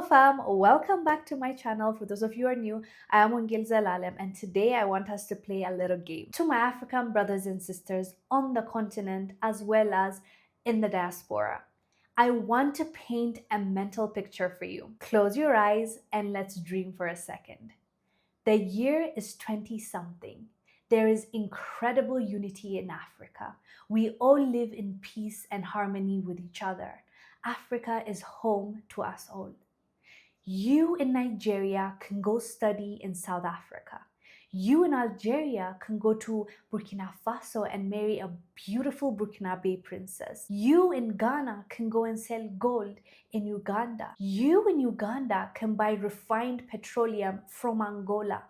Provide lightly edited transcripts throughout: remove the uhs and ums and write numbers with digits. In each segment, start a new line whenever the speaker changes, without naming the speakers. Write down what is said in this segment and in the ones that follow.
fam, welcome back to my channel. For those of you who are new, I am Wongel Zelalem, and today I want us to play a little game. To my African brothers and sisters on the continent as well as in the diaspora, I want to paint a mental picture for you. Close your eyes and let's dream for a second. The year is 20 something. There is incredible unity in Africa. We all live in peace and harmony with each other. Africa is home to us all. You in Nigeria can go study in South Africa. You in Algeria can go to Burkina Faso and marry a beautiful Burkinabe princess. You in Ghana can go and sell gold in Uganda. You in Uganda can buy refined petroleum from Angola.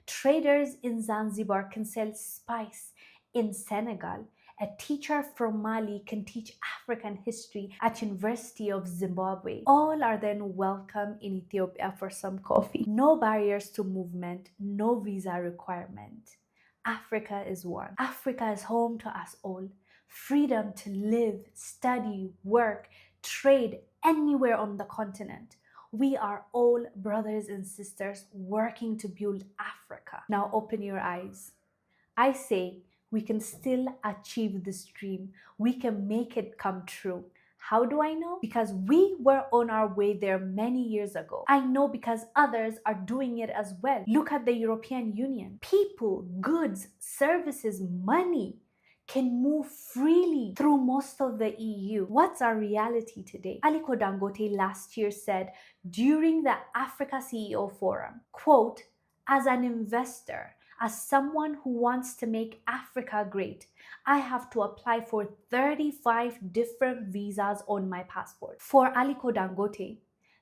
Traders in Zanzibar can sell spice in Senegal. A teacher from Mali can teach African history at University of Zimbabwe. All are then welcome in Ethiopia for some coffee. No barriers to movement, no visa requirement. Africa is one. Africa is home to us all. Freedom to live, study, work, trade anywhere on the continent. We are all brothers and sisters working to build Africa. Now open your eyes. I say, we can still achieve this dream. We can make it come true. How do I know? Because we were on our way there many years ago. I know because others are doing it as well. Look at the European Union. People, goods, services, money can move freely through most of the EU. What's our reality today? Aliko Dangote last year said during the Africa CEO Forum, quote, as an investor, as someone who wants to make Africa great, I have to apply for 35 different visas on my passport. For Aliko Dangote,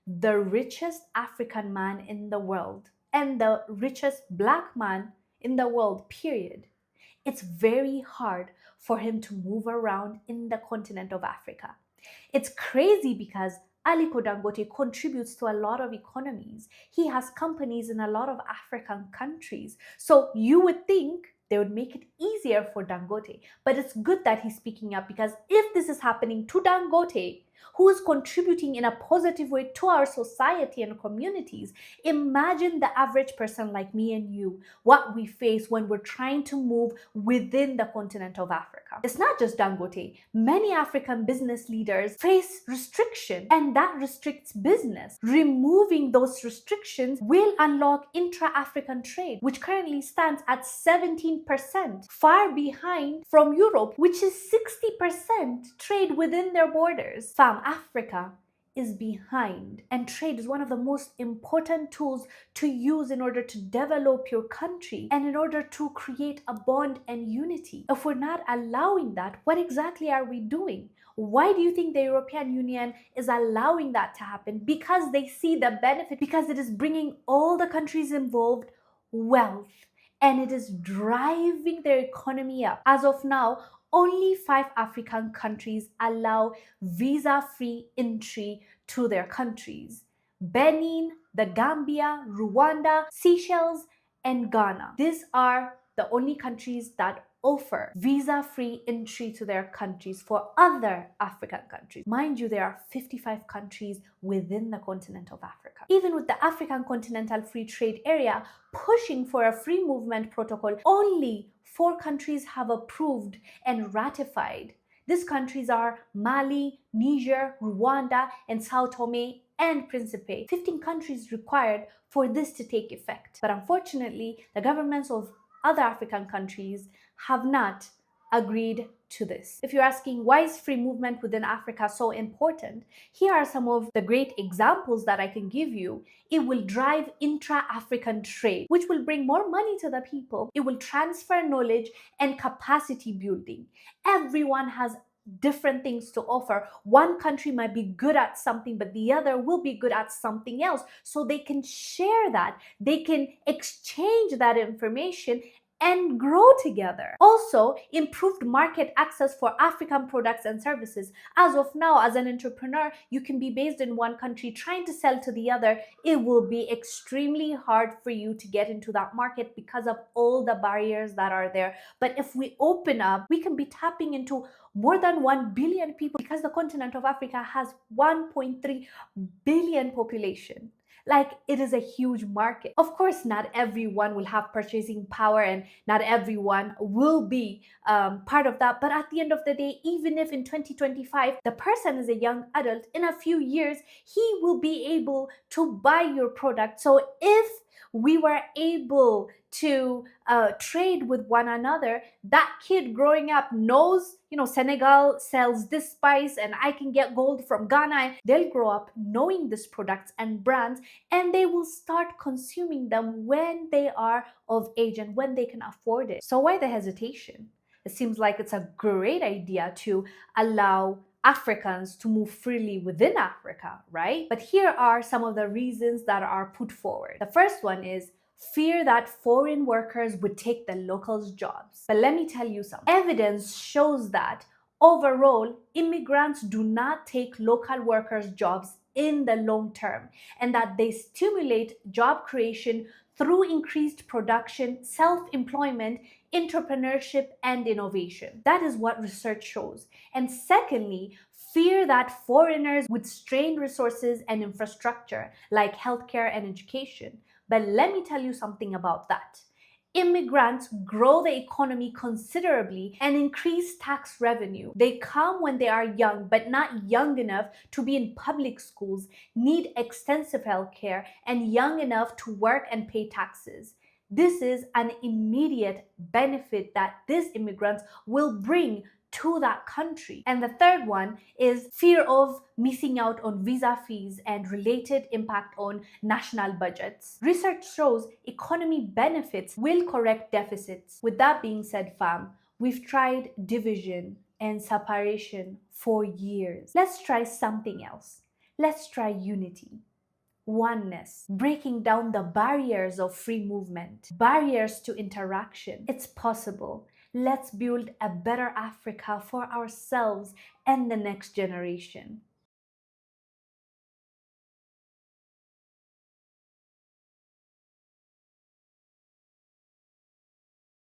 the richest African man in the world and the richest black man in the world, period, it's very hard for him to move around in the continent of Africa. It's crazy because Aliko Dangote contributes to a lot of economies. He has companies in a lot of African countries. So you would think they would make it easier for Dangote. But it's good that he's speaking up, because if this is happening to Dangote, who is contributing in a positive way to our society and communities, imagine the average person like me and you, what we face when we're trying to move within the continent of Africa. It's not just Dangote. Many African business leaders face restriction, and that restricts business. Removing those restrictions will unlock intra-African trade, which currently stands at 17%, far behind from Europe, which is 60% trade within their borders. Fam, Africa is behind, and trade is one of the most important tools to use in order to develop your country and in order to create a bond and unity. If we're not allowing that, what exactly are we doing? Why do you think the European Union is allowing that to happen? Because they see the benefit, because it is bringing all the countries involved wealth, and it is driving their economy up. As of now, only 5 African countries allow visa-free entry to their countries: Benin, the Gambia, Rwanda, Seychelles, and Ghana. These are the only countries that offer visa-free entry to their countries for other African countries. Mind you, there are 55 countries within the continent of Africa. Even with the African Continental Free Trade Area pushing for a free movement protocol, only 4 countries have approved and ratified. These countries are Mali, Niger, Rwanda, and Sao Tome and Principe. 15 countries required for this to take effect. But unfortunately, the governments of other African countries have not agreed to this. If you're asking why is free movement within Africa so important, here are some of the great examples that I can give you. It will drive intra-African trade, which will bring more money to the people. It will transfer knowledge and capacity building. Everyone has different things to offer. One country might be good at something, but the other will be good at something else. So they can share that. They can exchange that information and grow together. Also, improved market access for African products and services. As of now, as an entrepreneur, you can be based in one country trying to sell to the other. It will be extremely hard for you to get into that market because of all the barriers that are there. But if we open up, we can be tapping into more than 1 billion people because the continent of Africa has 1.3 billion population. Like, it is a huge market. Of course, not everyone will have purchasing power and not everyone will be part of that. But at the end of the day, even if in 2025 the person is a young adult, in a few years he will be able to buy your product. So if we were able to trade with one another, that kid growing up knows, Senegal sells this spice and I can get gold from Ghana. They'll grow up knowing these products and brands, and they will start consuming them when they are of age and when they can afford it. So why the hesitation? It seems like it's a great idea to allow Africans to move freely within Africa, right? But here are some of the reasons that are put forward. The first one is fear that foreign workers would take the locals' jobs. But let me tell you something. Evidence shows that overall, immigrants do not take local workers' jobs in the long term, and that they stimulate job creation through increased production, self-employment, entrepreneurship, and innovation. That is what research shows. And secondly, fear that foreigners would strain resources and infrastructure like healthcare and education. But let me tell you something about that. Immigrants grow the economy considerably and increase tax revenue. They come when they are young, but not young enough to be in public schools, need extensive health care, and young enough to work and pay taxes. This is an immediate benefit that these immigrants will bring to that country. And the third one is fear of missing out on visa fees and related impact on national budgets. Research shows economy benefits will correct deficits. With that being said, fam, we've tried division and separation for years. Let's try something else. Let's try unity. Oneness, breaking down the barriers of free movement, barriers to interaction. It's possible. Let's build a better Africa for ourselves and the next generation.